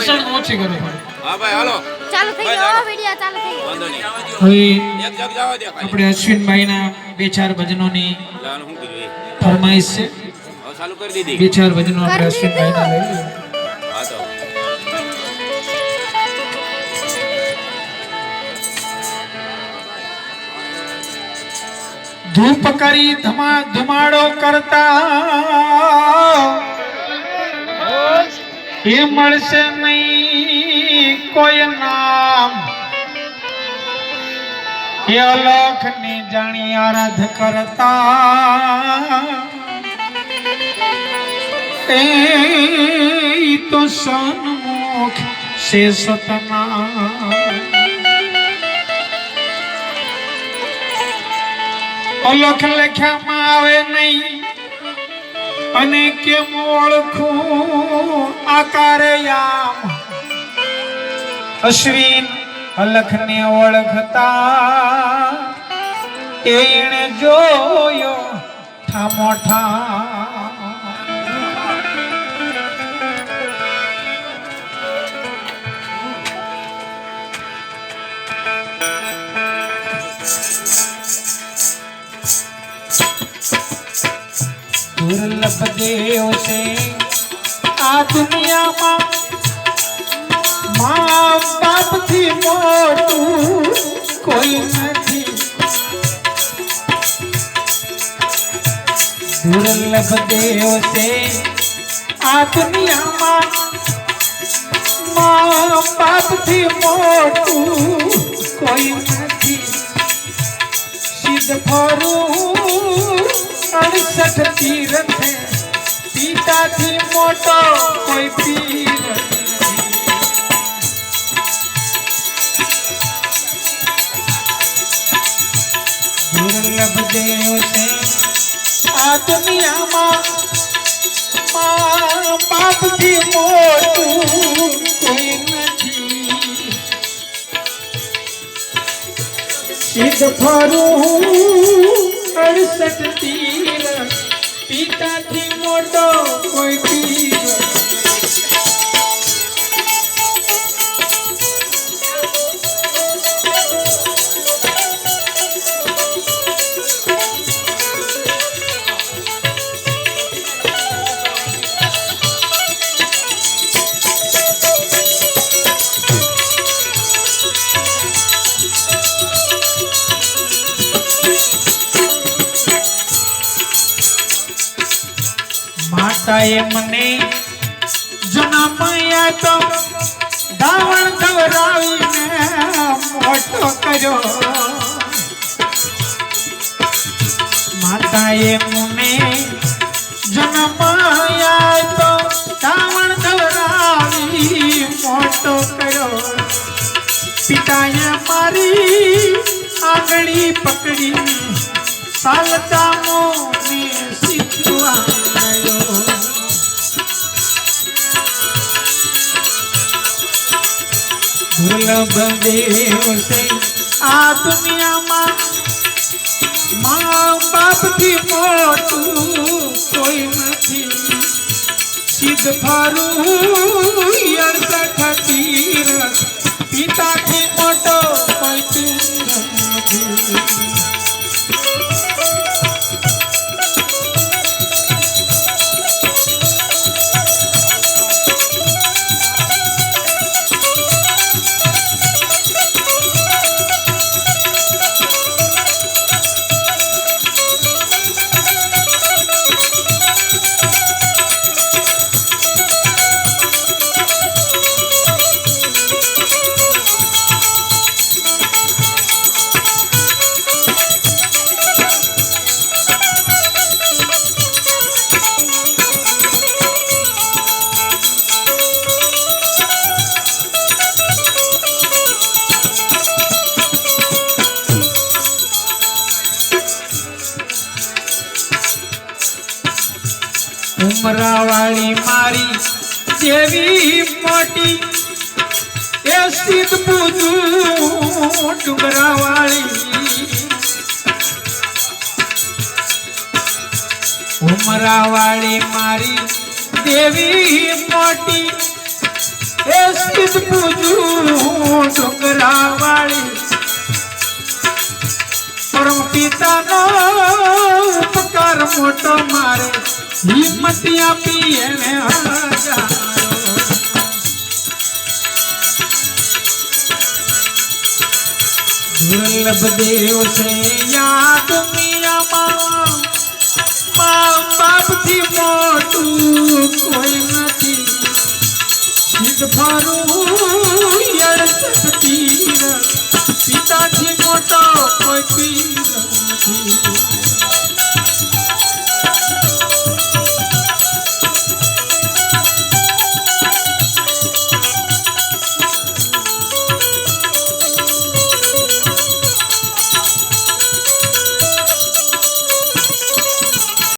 ઘર્ષણ ઓછી કરે. હા ભાઈ હાલો ચાલુ થઈ ગયો વિડિયો ચાલુ થઈ ગયો. વાંધો નહીં હવે એક જગ જવા દે ખાલી આપણે અશ્વિનભાઈના બે ચાર ભજનોની લાનું શું કીધું એ ફરમાઈશ છે. હવે ચાલુ કરી દીધી બે ચાર ભજનો આપણે અશ્વિનભાઈના લઈ લઈએ. હા તો ધૂપ કરી ધુમાડો કરતા એ મળશે નહીં કોઈ નામ. એ અલખ ની જાણી આરાધ કરતા એ તો સન્મુખ છે સતના. અલખ લખ્યામાં આવે નહીં અને કેમ ઓળખું આકારે આમ. અશ્વિન અલખ ને ઓળખતા એને જોયો ઠામો ઠામ. दुर्लभ देव से आ दुनिया माँ बाप थी मोटू कोई नहीं. दुर्लभ देव से आ दुनिया माँ बाप थी मोटू कोई नहीं. सिद्ध फरू 68 तीर्थ पिता थी मोटो कोई पीर. दुर्लभ देव से आ दुनिया माँ बाप थी मोटू कोई नहीं. सिद्ध फरू 68 तीर पिता थी मोटो कोई पीर. માતાએ મને જન્મયા તો ધાવણ ખવડાવીને મોટો કર્યો. માતાએ મને જન્મયા તો ધાવણ ખવડાવી મોટો કર્યો. પિતાએ મારી આંગળી પકડી સાલતા મોને શીખવા. दुर्लभ देव से आ दुनिया माँ बाप थी मोटू कोई नहीं. सिद्ध फरू 68 तीर पिता थी मोटो कोई पीर नहीं. ઉમરાવાળી મારી જેવી મોટી એ સ્થિત પૂજું ડુંગરાવાળી. ઉમરાવાળી મારી દેવી મોટી એ સ્થિત પૂજું ડુંગરા વાળી પરમ પિતાનો ઉપકાર મોટો મારે હિંમત આપી એને હજારો दुर्लभ देव से या दुनियाમાં મા બાપથી મોટું કોઈ નથી સિદ્ધ ફરું યડસઠ તીર પિતાથી મોટો કોઈ પીર નથી